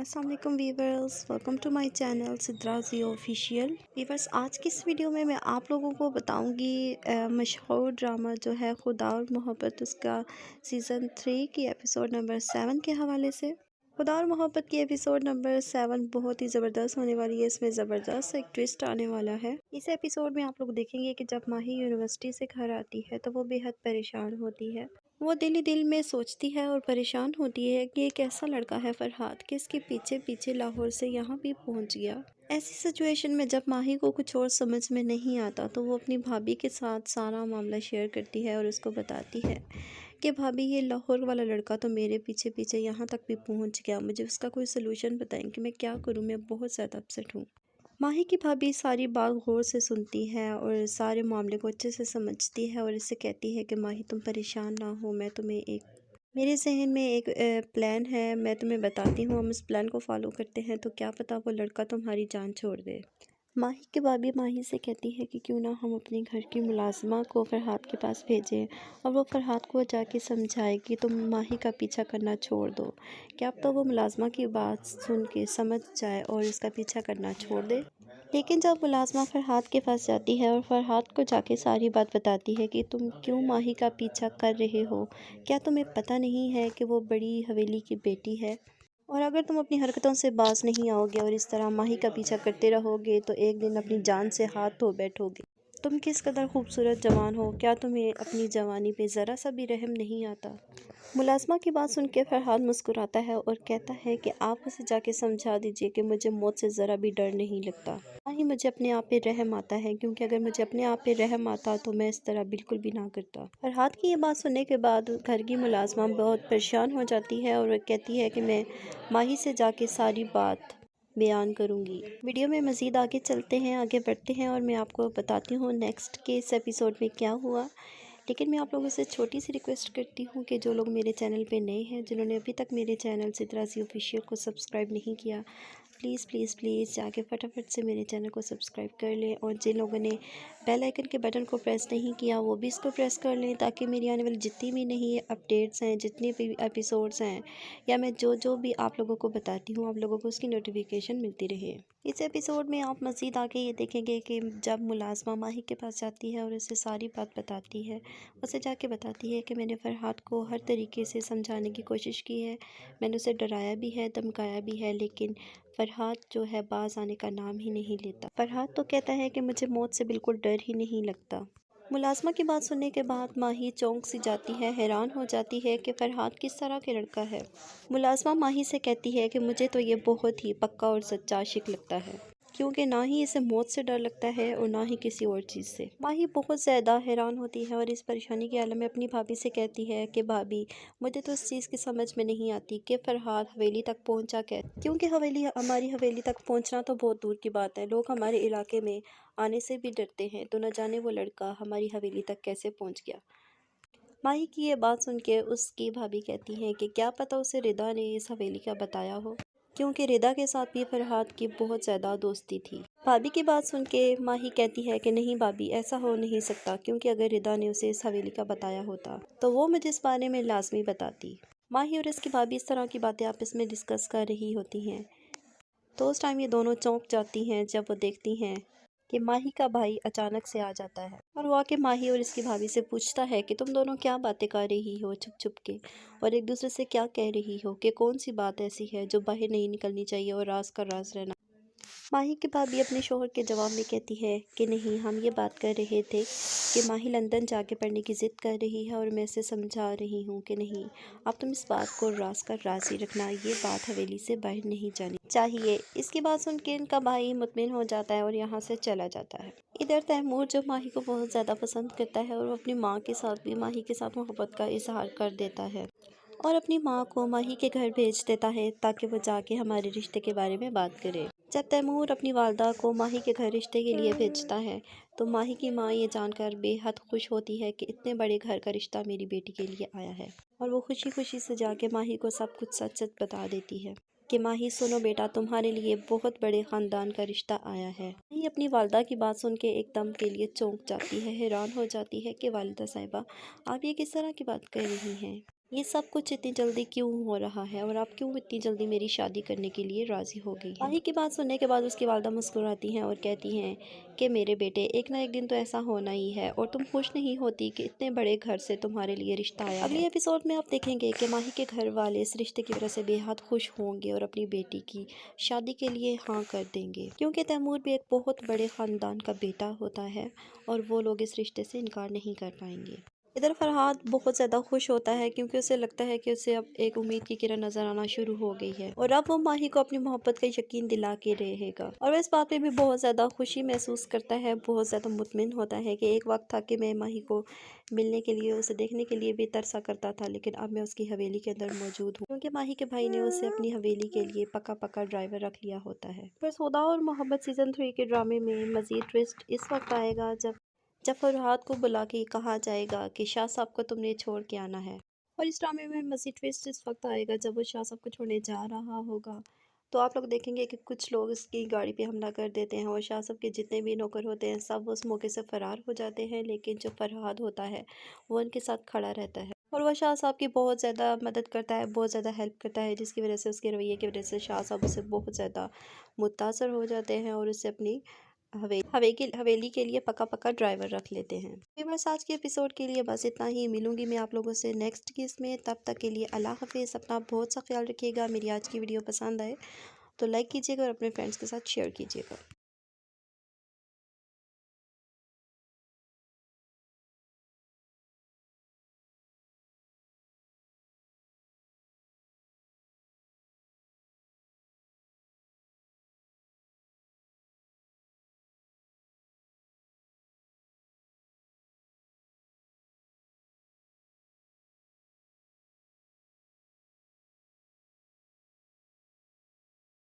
अस्सलाम वालेकुम viewers, welcome to my channel Sidraji official. Viewers, आज की इस वीडियो में मैं आप लोगों को बताऊंगी मशहूर ड्रामा जो है खुदा और मोहब्बत, उसका सीज़न 3 की एपिसोड नंबर 7 के हवाले से। खुदा और मोहब्बत की एपिसोड नंबर 7 बहुत ही ज़बरदस्त होने वाली है। इसमें ज़बरदस्त एक ट्विस्ट आने वाला है। इस एपिसोड में आप लोग देखेंगे कि जब माही यूनिवर्सिटी से घर आती है तो वो बेहद परेशान होती है। वो दिल ही दिल में सोचती है और परेशान होती है कि एक ऐसा लड़का है फरहाद कि इसके पीछे पीछे लाहौर से यहाँ भी पहुँच गया। ऐसी सिचुएशन में जब माही को कुछ और समझ में नहीं आता तो वो अपनी भाभी के साथ सारा मामला शेयर करती है और उसको बताती है कि भाभी, ये लाहौर वाला लड़का तो मेरे पीछे पीछे यहाँ तक भी पहुँच गया, मुझे उसका कोई सलूशन बताएं कि मैं क्या करूँ, मैं बहुत ज़्यादा अपसेट हूँ। माही की भाभी सारी बात गौर से सुनती है और सारे मामले को अच्छे से समझती है और इससे कहती है कि माही, तुम परेशान ना हो, मैं तुम्हें मेरे जहन में एक प्लान है, मैं तुम्हें बताती हूँ, हम उस प्लान को फॉलो करते हैं तो क्या पता वो लड़का तुम्हारी जान छोड़ दे। माही की भाभी माही से कहती है कि क्यों ना हम अपने घर की मुलाजमा को फरहाद के पास भेजें और वो फरहाद को जाके समझाए कि तुम माही का पीछा करना छोड़ दो। क्या अब तो वो मुलाजमा की बात सुन के समझ जाए और इसका पीछा करना छोड़ दे। लेकिन जब मुलाजमा फरहाद के पास जाती है और फरहाद को जाके सारी बात बताती है कि तुम क्यों माही का पीछा कर रहे हो, क्या तुम्हें पता नहीं है कि वो बड़ी हवेली की बेटी है, और अगर तुम अपनी हरकतों से बाज नहीं आओगे और इस तरह माही का पीछा करते रहोगे तो एक दिन अपनी जान से हाथ धो बैठोगे। तुम किस कदर खूबसूरत जवान हो, क्या तुम्हें अपनी जवानी पे ज़रा सा भी रहम नहीं आता। मुलाजमा की बात सुन के फरहाद मुस्कुराता है और कहता है कि आप उसे जाके समझा दीजिए कि मुझे मौत से ज़रा भी डर नहीं लगता, ना ही मुझे अपने आप पे रहम आता है, क्योंकि अगर मुझे अपने आप पे रहम आता तो मैं इस तरह बिल्कुल भी ना करता। फरहाद की ये बात सुनने के बाद घर की मुलाजमा बहुत परेशान हो जाती है और कहती है कि मैं माही से जाके सारी बात बयान करूंगी। वीडियो में मज़ीद आगे चलते हैं, आगे बढ़ते हैं और मैं आपको बताती हूँ नेक्स्ट के इस एपिसोड में क्या हुआ। लेकिन मैं आप लोगों से छोटी सी रिक्वेस्ट करती हूँ कि जो लोग मेरे चैनल पे नए हैं, जिन्होंने अभी तक मेरे चैनल सिद्राजी ऑफिशियल को सब्सक्राइब नहीं किया, प्लीज़ प्लीज़ प्लीज़ जाके फटाफट से मेरे चैनल को सब्सक्राइब कर लें, और जिन लोगों ने बेल आइकन के बटन को प्रेस नहीं किया वो भी इसको प्रेस कर लें, ताकि मेरी आने वाली जितनी भी नई अपडेट्स हैं, जितने भी एपिसोड्स हैं, या मैं जो भी आप लोगों को बताती हूँ, आप लोगों को उसकी नोटिफिकेशन मिलती रहे। इस एपिसोड में आप मज़ीद आगे ये देखेंगे कि जब मुलाजमा माही के पास जाती है और उसे सारी बात बताती है, उसे जाके बताती है कि मैंने फरहाद को हर तरीके से समझाने की कोशिश की है, मैंने उसे डराया भी है, धमकाया भी है, लेकिन फरहाद जो है बाज आने का नाम ही नहीं लेता। फरहाद तो कहता है कि मुझे मौत से बिल्कुल डर ही नहीं लगता। मुलाजमा की बात सुनने के बाद माही चौंक सी जाती है, हैरान हो जाती है कि फरहाद किस तरह के लड़का है। मुलाजमा माही से कहती है कि मुझे तो ये बहुत ही पक्का और सच्चा आशिक लगता है, क्योंकि ना ही इसे मौत से डर लगता है और ना ही किसी और चीज़ से। माही बहुत ज़्यादा हैरान होती है और इस परेशानी के आलम में अपनी भाभी से कहती है कि भाभी, मुझे तो इस चीज़ की समझ में नहीं आती कि फरहाद हवेली तक पहुंचा कैसे, क्योंकि हमारी हवेली तक पहुंचना तो बहुत दूर की बात है, लोग हमारे इलाके में आने से भी डरते हैं, तो न जाने वो लड़का हमारी हवेली तक कैसे पहुँच गया। माही की ये बात सुन के उसकी भाभी कहती हैं कि क्या पता उसे रिदा ने इस हवेली का बताया हो, क्योंकि रिदा के साथ भी फरहाद की बहुत ज़्यादा दोस्ती थी। भाभी की बात सुन के माही कहती है कि नहीं भाभी, ऐसा हो नहीं सकता, क्योंकि अगर रिदा ने उसे इस हवेली का बताया होता तो वो मुझे इस बारे में लाजमी बताती। माही और इसकी भाभी इस तरह की बातें आपस में डिस्कस कर रही होती हैं, तो उस टाइम ये दोनों चौंक जाती हैं जब वो देखती हैं कि माही का भाई अचानक से आ जाता है और वो आके माही और इसकी भाभी से पूछता है कि तुम दोनों क्या बातें कर रही हो छुप छुप के, और एक दूसरे से क्या कह रही हो, कि कौन सी बात ऐसी है जो बाहर नहीं निकलनी चाहिए और राज का राज रहना। माही की भाभी अपने शोहर के जवाब में कहती है कि नहीं, हम ये बात कर रहे थे कि माही लंदन जाके पढ़ने की ज़िद कर रही है और मैं इसे समझा रही हूँ कि नहीं, अब तुम इस बात को राज का राज ही रखना, ये बात हवेली से बाहर नहीं जानी चाहिए। इसकी बात सुन के इनका भाई मुतमिन हो जाता है और यहाँ से चला जाता है। इधर तैमूर जो माही को बहुत ज़्यादा पसंद करता है और वो अपनी माँ के साथ भी माही के साथ मोहब्बत का इजहार कर देता है और अपनी माँ को माही के घर भेज देता है ताकि वो जाके हमारे रिश्ते के बारे में बात करे। जब तैमूर अपनी वालदा को माही के घर रिश्ते के लिए भेजता है तो माही की माँ ये जानकर बेहद खुश होती है कि इतने बड़े घर का रिश्ता मेरी बेटी के लिए आया है, और वो खुशी खुशी से जाके माही को सब कुछ सच सच बता देती है कि माही सुनो बेटा, तुम्हारे लिए बहुत बड़े ख़ानदान का रिश्ता आया है। माही अपनी वालदा की बात सुन के एकदम के लिए चौंक जाती है, हैरान हो जाती है कि वालिदा साहिबा, आप ये किस तरह की बात कर रही हैं। یہ سب کچھ اتنی جلدی کیوں ہو رہا ہے اور آپ کیوں اتنی جلدی میری شادی کرنے کے لیے راضی ہو گئی ہیں؟ ماہی کی بات سننے کے بعد اس کی والدہ مسکراتی ہیں اور کہتی ہیں کہ میرے بیٹے ایک نہ ایک دن تو ایسا ہونا ہی ہے، اور تم خوش نہیں ہوتی کہ اتنے بڑے گھر سے تمہارے لیے رشتہ آیا ہے۔ اگلی ایپیسوڈ میں آپ دیکھیں گے کہ ماہی کے گھر والے اس رشتے کی وجہ سے بے حد خوش ہوں گے اور اپنی بیٹی کی شادی کے لیے ہاں کر دیں گے، کیونکہ تیمور بھی ایک بہت بڑے خاندان کا بیٹا ہوتا ہے اور وہ لوگ اس رشتے سے انکار نہیں کر پائیں گے۔ ادھر فرحاد بہت زیادہ خوش ہوتا ہے کیونکہ اسے لگتا ہے کہ اسے اب ایک امید کی کرن نظر آنا شروع ہو گئی ہے، اور اب وہ ماہی کو اپنی محبت کا یقین دلا کے رہے گا، اور وہ اس بات پہ بھی بہت زیادہ خوشی محسوس کرتا ہے، بہت زیادہ مطمئن ہوتا ہے کہ ایک وقت تھا کہ میں ماہی کو ملنے کے لیے، اسے دیکھنے کے لیے بھی ترسا کرتا تھا، لیکن اب میں اس کی حویلی کے اندر موجود ہوں کیونکہ ماہی کے بھائی نے اسے اپنی حویلی کے لیے پکا ڈرائیور رکھ لیا ہوتا ہے۔ پھر خدا اور محبت سیزن 3 کے ڈرامے میں مزید ٹویسٹ اس وقت آئے گا جب فرحاد کو بلا کے کہا جائے گا کہ شاہ صاحب کو تم نے چھوڑ کے آنا ہے، اور اس ڈرامے میں مزید ٹویسٹ اس وقت آئے گا جب وہ شاہ صاحب کو چھوڑنے جا رہا ہوگا، تو آپ لوگ دیکھیں گے کہ کچھ لوگ اس کی گاڑی پہ حملہ کر دیتے ہیں اور شاہ صاحب کے جتنے بھی نوکر ہوتے ہیں سب اس موقع سے فرار ہو جاتے ہیں، لیکن جو فرحاد ہوتا ہے وہ ان کے ساتھ کھڑا رہتا ہے اور وہ شاہ صاحب کی بہت زیادہ مدد کرتا ہے، بہت زیادہ ہیلپ کرتا ہے، جس کی وجہ سے اس کے رویے کی وجہ سے شاہ صاحب اسے بہت زیادہ متاثر ہو جاتے ہیں اور اسے اپنی حویلی کے لیے پکا ڈرائیور رکھ لیتے ہیں۔ بس آج کے ایپیسوڈ کے لیے بس اتنا ہی، ملوں گی میں آپ لوگوں سے نیکسٹ کیس میں، تب تک کے لیے اللہ حافظ، اپنا بہت سا خیال رکھیے گا۔ میری آج کی ویڈیو پسند آئے تو لائک کیجیے گا اور اپنے فرینڈس کے ساتھ شیئر کیجیے گا۔